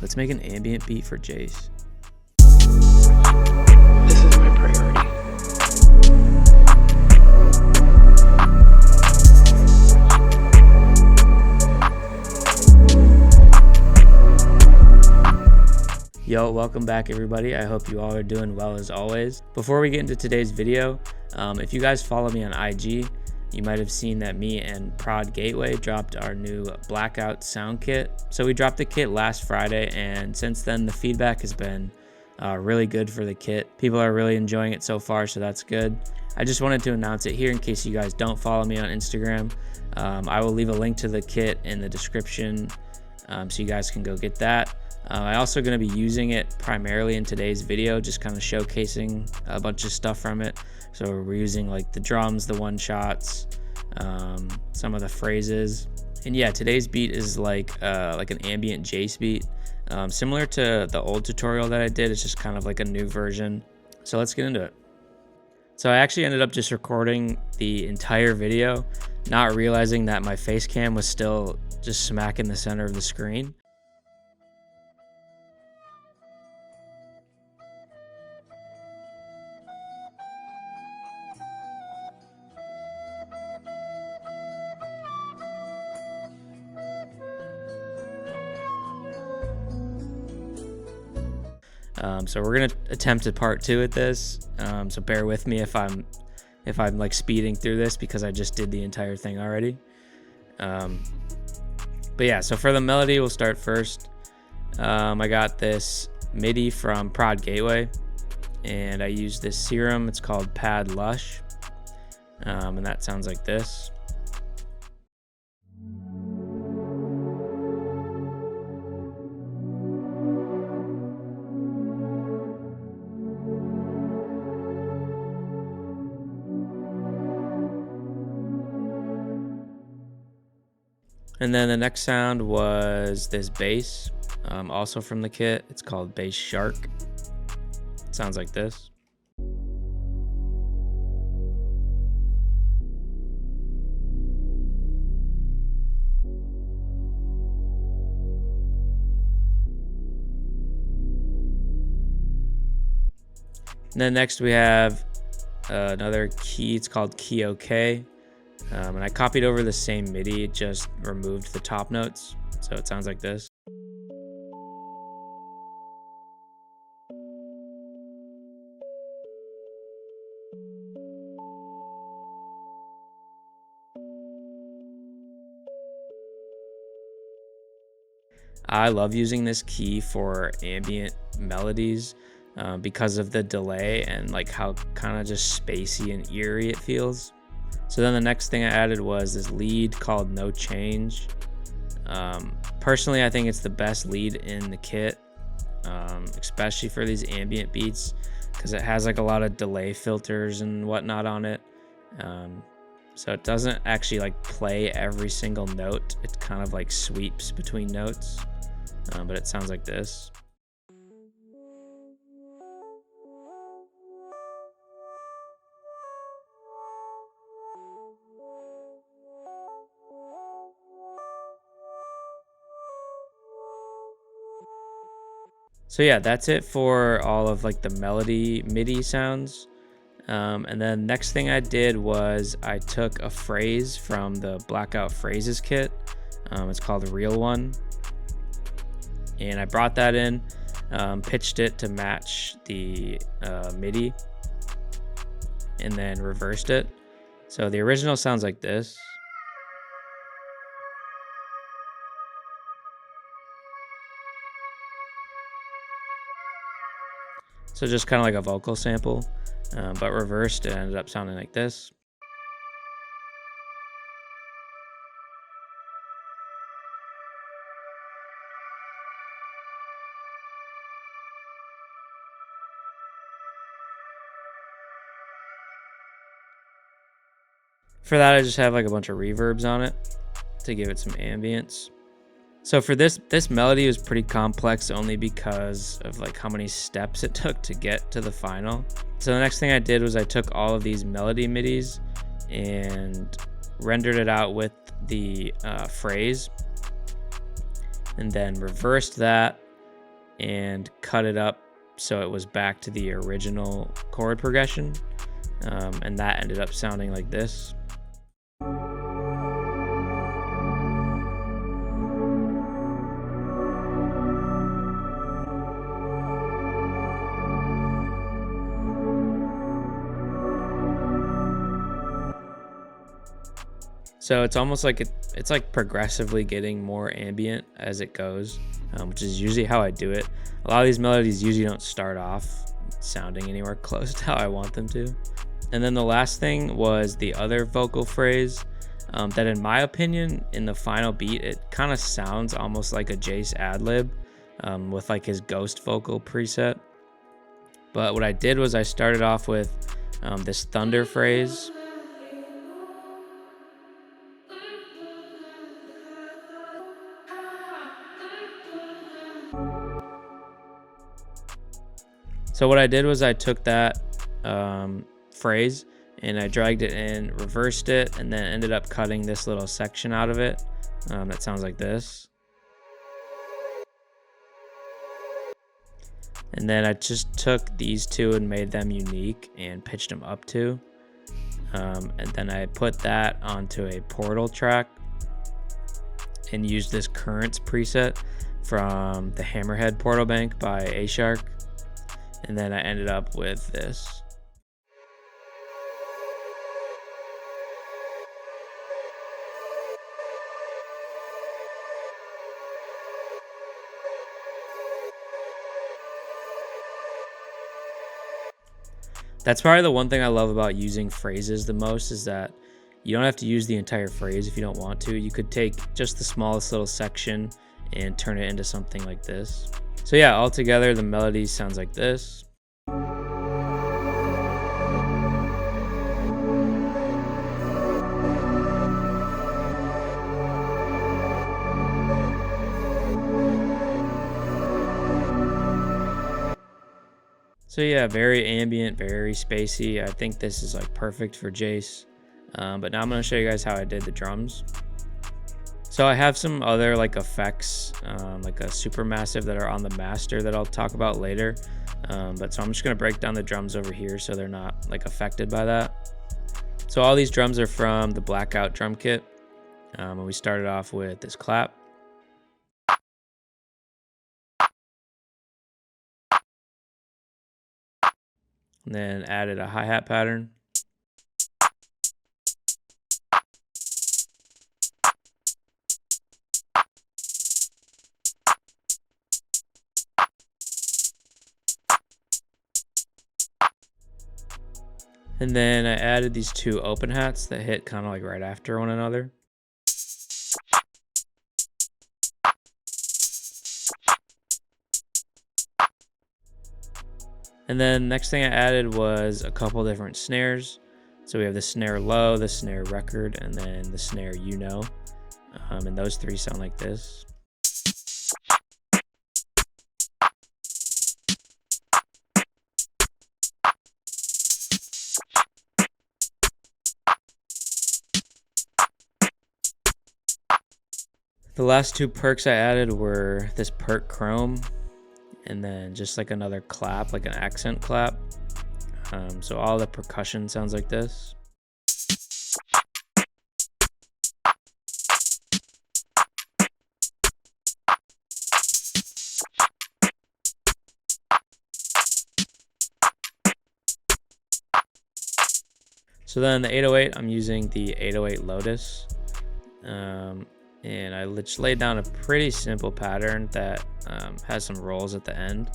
Let's make an ambient beat for Jace. This is my priority. Yo, welcome back everybody. I hope you all are doing well as always. Before we get into today's video, if you guys follow me on IG, you might have seen that me and Prod Gateway dropped our new Blackout sound kit. So we dropped the kit last Friday, and since then the feedback has been really good for the kit. People are really enjoying it so far, so that's good. I just wanted to announce it here in case you guys don't follow me on Instagram. I will leave a link to the kit in the description so you guys can go get that. I'm also going to be using it primarily in today's video, just kind of showcasing a bunch of stuff from it. So we're using like the drums, the one shots, some of the phrases. And yeah, today's beat is like an ambient Jace beat, similar to the old tutorial that I did. It's just kind of like a new version. So let's get into it. So I actually ended up just recording the entire video, not realizing that my face cam was still just smack in the center of the screen. So we're gonna attempt a part 2 at this. So bear with me if I'm like speeding through this because I just did the entire thing already. But yeah, so for the melody, we'll start first. I got this MIDI from Prod Gateway, and I used this serum. It's called Pad Lush, and that sounds like this. And then the next sound was this bass, also from the kit. It's called Bass Shark. It sounds like this. And then next we have another key. It's called Key OK. And I copied over the same MIDI, just removed the top notes. So it sounds like this. I love using this key for ambient melodies because of the delay and like how kind of just spacey and eerie it feels. So then the next thing I added was this lead called No Change. Personally, I think it's the best lead in the kit, especially for these ambient beats, because it has like a lot of delay filters and whatnot on it. So it doesn't actually like play every single note. It kind of like sweeps between notes, but it sounds like this. So yeah, that's it for all of like the melody MIDI sounds. And then next thing I did was I took a phrase from the Blackout Phrases kit. It's called Real One. And I brought that in, pitched it to match the MIDI, and then reversed it. So the original sounds like this. So just kind of like a vocal sample, but reversed, it ended up sounding like this. For that, I just have like a bunch of reverbs on it to give it some ambience. So for this melody was pretty complex only because of like how many steps it took to get to the final. So the next thing I did was I took all of these melody MIDIs and rendered it out with the phrase, and then reversed that, and cut it up so it was back to the original chord progression, and that ended up sounding like this. So it's almost like it's like progressively getting more ambient as it goes, which is usually how I do it. A lot of these melodies usually don't start off sounding anywhere close to how I want them to. And then the last thing was the other vocal phrase, that in my opinion, in the final beat, it kind of sounds almost like a Jace ad-lib, with like his ghost vocal preset. But what I did was I started off with this thunder phrase. So what I did was I took that phrase and I dragged it in, reversed it, and then ended up cutting this little section out of it that sounds like this. And then I just took these two and made them unique and pitched them up to. And then I put that onto a portal track and used this currents preset from the Hammerhead Portal Bank by Iayze. And then I ended up with this. That's probably the one thing I love about using phrases the most, is that you don't have to use the entire phrase if you don't want to. You could take just the smallest little section and turn it into something like this. So yeah, altogether the melody sounds like this. So yeah, very ambient, very spacey. I think this is like perfect for Jace. But now I'm going to show you guys how I did the drums. So I have some other like effects, like a supermassive that are on the master that I'll talk about later. But so I'm just going to break down the drums over here so they're not like affected by that. So all these drums are from the Blackout drum kit. And we started off with this clap. And then added a hi-hat pattern. And then I added these two open hats that hit kind of like right after one another. And then next thing I added was a couple different snares. So we have the snare low, the snare record, and then the snare and those three sound like this. The last two perks I added were this perk chrome and then just like another clap, like an accent clap. So all the percussion sounds like this. So then the 808, I'm using the 808 Lotus. And I just laid down a pretty simple pattern that has some rolls at the end.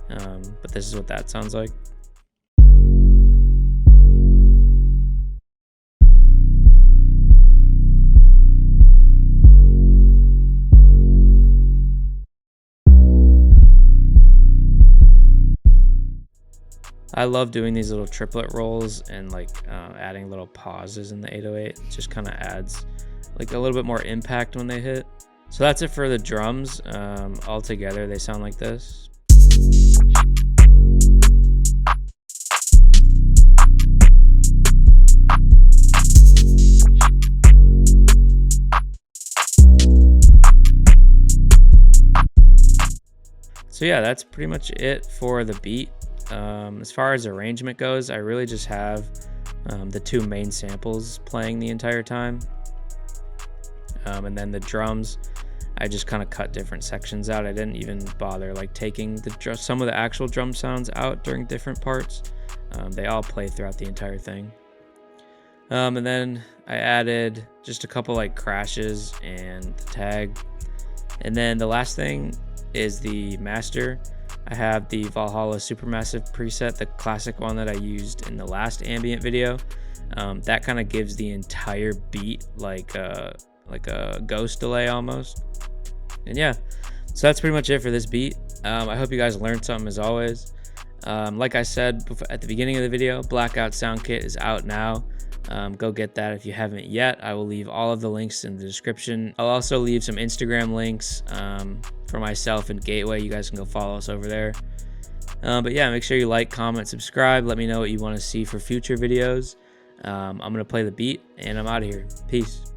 But this is what that sounds like. I love doing these little triplet rolls and like adding little pauses in the 808. It just kind of adds like a little bit more impact when they hit. So that's it for the drums. All together they sound like this. So yeah, that's pretty much it for the beat. As far as arrangement goes, I really just have the two main samples playing the entire time. And then the drums, I just kind of cut different sections out. I didn't even bother like taking some of the actual drum sounds out during different parts. They all play throughout the entire thing. And then I added just a couple like crashes and the tag. And then the last thing is the master. I have the Valhalla Supermassive preset, the classic one that I used in the last ambient video. That kind of gives the entire beat like a ghost delay almost. And yeah, so that's pretty much it for this beat. I hope you guys learned something as always. Like I said at the beginning of the video, Blackout Sound Kit is out now. Go get that if you haven't yet. I will leave all of the links in the description. I'll also leave some Instagram links for myself and Gateway. You guys can go follow us over there. But yeah, make sure you like, comment, subscribe. Let me know what you want to see for future videos. I'm going to play the beat and I'm out of here. Peace.